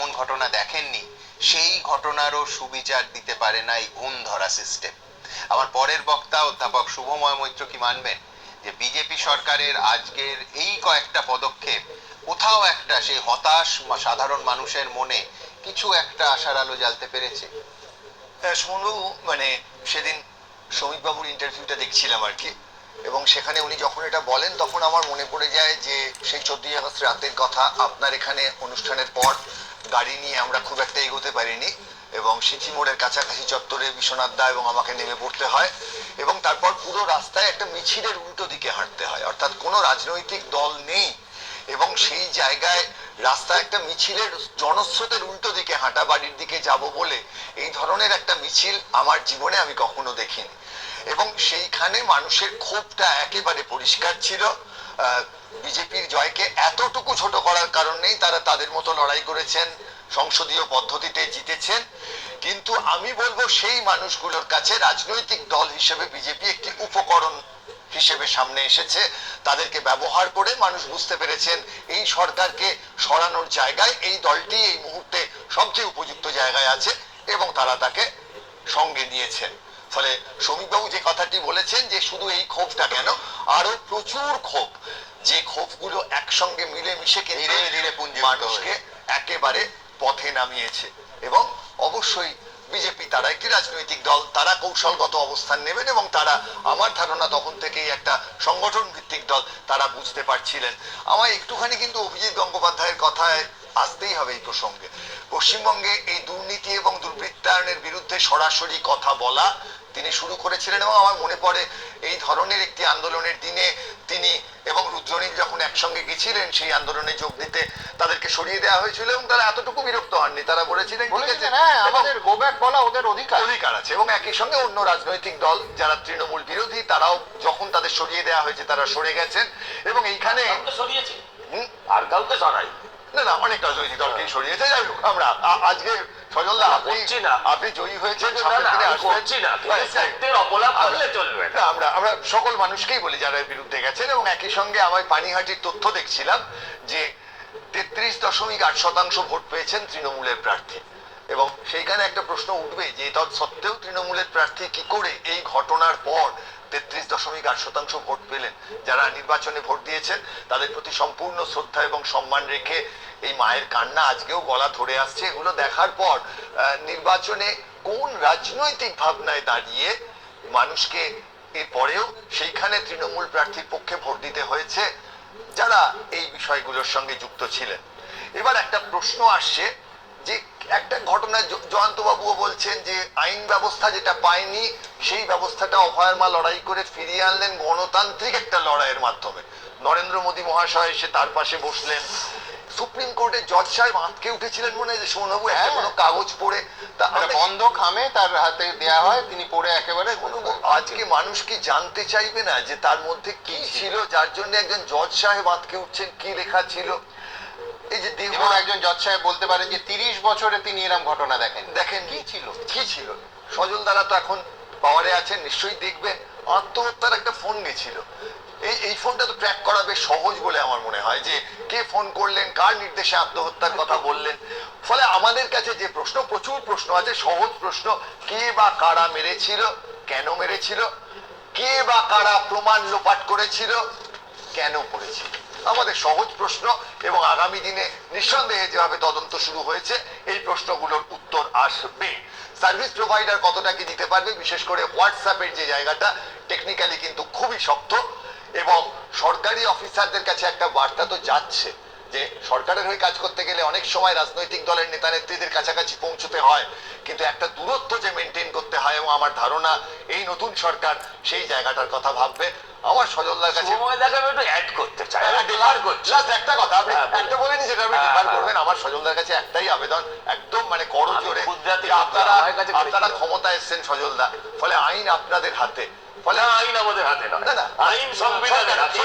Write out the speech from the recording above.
এমন ঘটনা দেখেননি, সেই ঘটনারও সুবিচার দিতে পারে না এই ঘুণ ধরা সিস্টেম। আমার পরের বক্তা অধ্যাপক শুভময় মৈত্র কি মানবেন যে বিজেপি সরকারের আজকের এই কয়েকটা পদক্ষেপ কোথাও একটা সেই হতাশ সাধারণ মানুষের মনে কিছু একটা আশার আলো জ্বালতে পেরেছে? সুমনবাবু, মানে সেদিন শ্রমিকবাবুর ইন্টারভিউটা দেখছিলাম আর কি, এবং সেখানে উনি যখন এটা বলেন তখন আমার মনে পড়ে যায় যে সেই 14ই আগস্ট রাতের কথা। আপনার এখানে অনুষ্ঠানের পর গাড়ি নিয়ে আমরা খুব একটা এগোতে পারিনি এবং সিঁথি মোড়ের কাছাকাছি চত্বরে বিশ্বনাথ দা এবং আমাকে নেমে পড়তে হয়, এবং তারপর পুরো রাস্তায় একটা মিছিলের উল্টো দিকে হাঁটতে হয়, অর্থাৎ কোনো রাজনৈতিক দল নেই এবং সেই জায়গায় রাস্তায় একটা মিছিলের জনস্রোতের উল্টো দিকে হাঁটা, বাড়ির দিকে যাব বলে এই ধরনের একটা মিছিল আমার জীবনে আমি কখনো দেখিনি। এবং সেইখানে মানুষের ক্ষোভটা একেবারে পরিষ্কার ছিল। বিজেপির জয়কে এতটুকু ছোট করার কারণ নেই, তারা তাদের মতো লড়াই করেছেন, সংসদীয় পদ্ধতিতে জিতেছেন, কিন্তু আমি বলবো সেই মানুষগুলোর কাছে রাজনৈতিক দল হিসেবে বিজেপি একটি উপকরণ হিসেবে সামনে এসেছে। তাদেরকে ব্যবহার করে মানুষ বুঝতে পেরেছেন এই সরকারকে সরানোর জায়গায় এই দলটি এই মুহূর্তে সবচেয়ে উপযুক্ত জায়গায় আছে এবং তারা তাকে সঙ্গে নিয়েছেন। ফলে শ্রমিকবাবু যে কথাটি বলেছেন যে শুধু এই ক্ষোভটা কেন, আরো প্রচুর ক্ষোভ, যে ক্ষোভগুলো একসঙ্গে মিলে মিশে ধীরে ধীরে মানুষকে একেবারে পথে নামিয়েছে। এবং অবশ্যই বিজেপি তারা একটি রাজনৈতিক দল, তারা কৌশলগত অবস্থান নেবেন এবং তারা, আমার ধারণা তখন থেকেই একটা সংগঠন ভিত্তিক দল, তারা বুঝতে পারছিলেন। আমায় একটুখানি কিন্তু অভিজিৎ গঙ্গোপাধ্যায়ের কথায় আসতেই হবে এই প্রসঙ্গে। পশ্চিমবঙ্গে এই দুর্নীতি এবং দুর্বৃত্তায়নের বিরুদ্ধে সরাসরি কথা বলা তিনি শুরু করেছিলেন এবং আমার মনে পড়ে এই ধরনের একটি আন্দোলনের দিনে তিনি এবং রুদ্রনীল যখন একসঙ্গে গেছিলেন সেই আন্দোলনে যোগ দিতে, তাদেরকে সরিয়ে দেওয়া হয়েছিল এবং তারা এতটুকু বিরক্ত হননি, তারা বলেছিলেন আমাদের গো ব্যাক বলা ওদের অধিকার আছে। এবং একই সঙ্গে অন্য রাজনৈতিক দল যারা তৃণমূল বিরোধী তারাও যখন তাদের সরিয়ে দেওয়া হয়েছে তারা সরে গেছেন। এবং এইখানে সরিয়েছে আর কাউকে সরাই না না, অনেক রাজনৈতিক দলকেই সরিয়েছে। যাই হোক, আমরা আজকে সজলদা আপনি জয়ী হয়েছেন, আমরা সকল মানুষকেই বলি যারা এর বিরুদ্ধে গেছেন। এবং একই সঙ্গে আমার পানিহাটির তথ্য দেখছিলাম যে 33.8% ভোট পেয়েছেন তৃণমূলের প্রার্থী, এবং সেইখানে একটা প্রশ্ন উঠবে যে তৎসত্ত্বেও তৃণমূলের প্রার্থী কি করে এই ঘটনার পর 33.8% ভোট পেলেন। যারা নির্বাচনে ভোট দিয়েছেন তাদের প্রতি সম্পূর্ণ শ্রদ্ধা এবং সম্মান রেখে এই মায়ের কান্না আজকেও গলা ধরে আসছে। এগুলো দেখার পর নির্বাচনে কোন রাজনৈতিক ভাবনায় দাঁড়িয়ে মানুষকে এরপরেও সেইখানে তৃণমূল প্রার্থীর পক্ষে ভোট দিতে হয়েছে যারা এই বিষয়গুলোর সঙ্গে যুক্ত ছিলেন। এবার একটা প্রশ্ন আসছে যে একটা ঘটনা, জয়ন্তবাবুও বলছেন যে আইন ব্যবস্থা যেটা পায়নি সেই ব্যবস্থাটা অভয়ার মা লড়াই করে ফিরিয়ে আনলেন গণতান্ত্রিক একটা লড়াইয়ের মাধ্যমে। নরেন্দ্র মোদী মহাশয় এসে তার পাশে বসলেন। সুপ্রিম কোর্টের জজ সাহেব আঁতকে উঠেছিলেন মনে হয় যে সোনবাবু একটা কোনো কাগজ পড়ে বন্ধ খামে তার হাতে দেয়া হয়, তিনি পড়ে একেবারে। আজকে মানুষ কি জানতে চাইবে না যে তার মধ্যে কি ছিল যার জন্য একজন জজ সাহেব আঁতকে উঠছেন? কি লেখা ছিল? এই যে যেমন একজন জজ সাহেব বলতে পারেন যে 30 বছরে তিনি এরকম ঘটনা দেখেন কি ছিল, কি ছিল। সজল দ্বারা তো এখন পাওয়ারে আছেন, নিশ্চয়ই দেখবেন। আত্মহত্যার একটা ফোন গেছিল, এই ফোনটা তো ট্র্যাক করা বেশ সহজ বলে আমার মনে হয়, যে কে ফোন করলেন, কার নির্দেশে আত্মহত্যার কথা বললেন। ফলে আমাদের কাছে যে প্রশ্ন, প্রচুর প্রশ্ন আছে, সহজ প্রশ্ন, কে বা কারা মেরেছিল, কেন মেরেছিল, কে বা কারা প্রমাণ লোপাট করেছিল, কেন করেছিল, আমাদের সহজ প্রশ্ন। এবং আগামী দিনে নিঃসন্দেহে যেভাবে তদন্ত শুরু হয়েছে এই প্রশ্নগুলোর উত্তর আসবে। সার্ভিস প্রোভাইডার কতটা কি দিতে পারবে, বিশেষ করে হোয়াটসঅ্যাপের যে জায়গাটা টেকনিক্যালি কিন্তু খুবই শক্ত। এবং সরকারি অফিসারদের কাছে একটা বার্তা তো যাচ্ছে যে সরকারের হয়ে কাজ করতে গেলে অনেক সময় রাজনৈতিক দলের নেতা নেত্রীদের কাছাকাছি পৌঁছতে হয়, কিন্তু একটা দূরত্ব যে মেনটেন করতে হয়, এবং আমার ধারণা এই নতুন সরকার সেই জায়গাটার কথা ভাববে। আমার সজলদার কাছে একটু অ্যাড করতে চাই, একটা কথা আপনি একটা বলে নি, যেটা আপনি ডিফার করবেন। আমার সজলদার কাছে একটাই আবেদন, একদম মানে করজোরে, আপনারা ক্ষমতা এসছেন সজলদা, ফলে আইন আপনাদের হাতে। ফলে আইন আমাদের হাতে নয়, আইন সংবিধানের হাতে।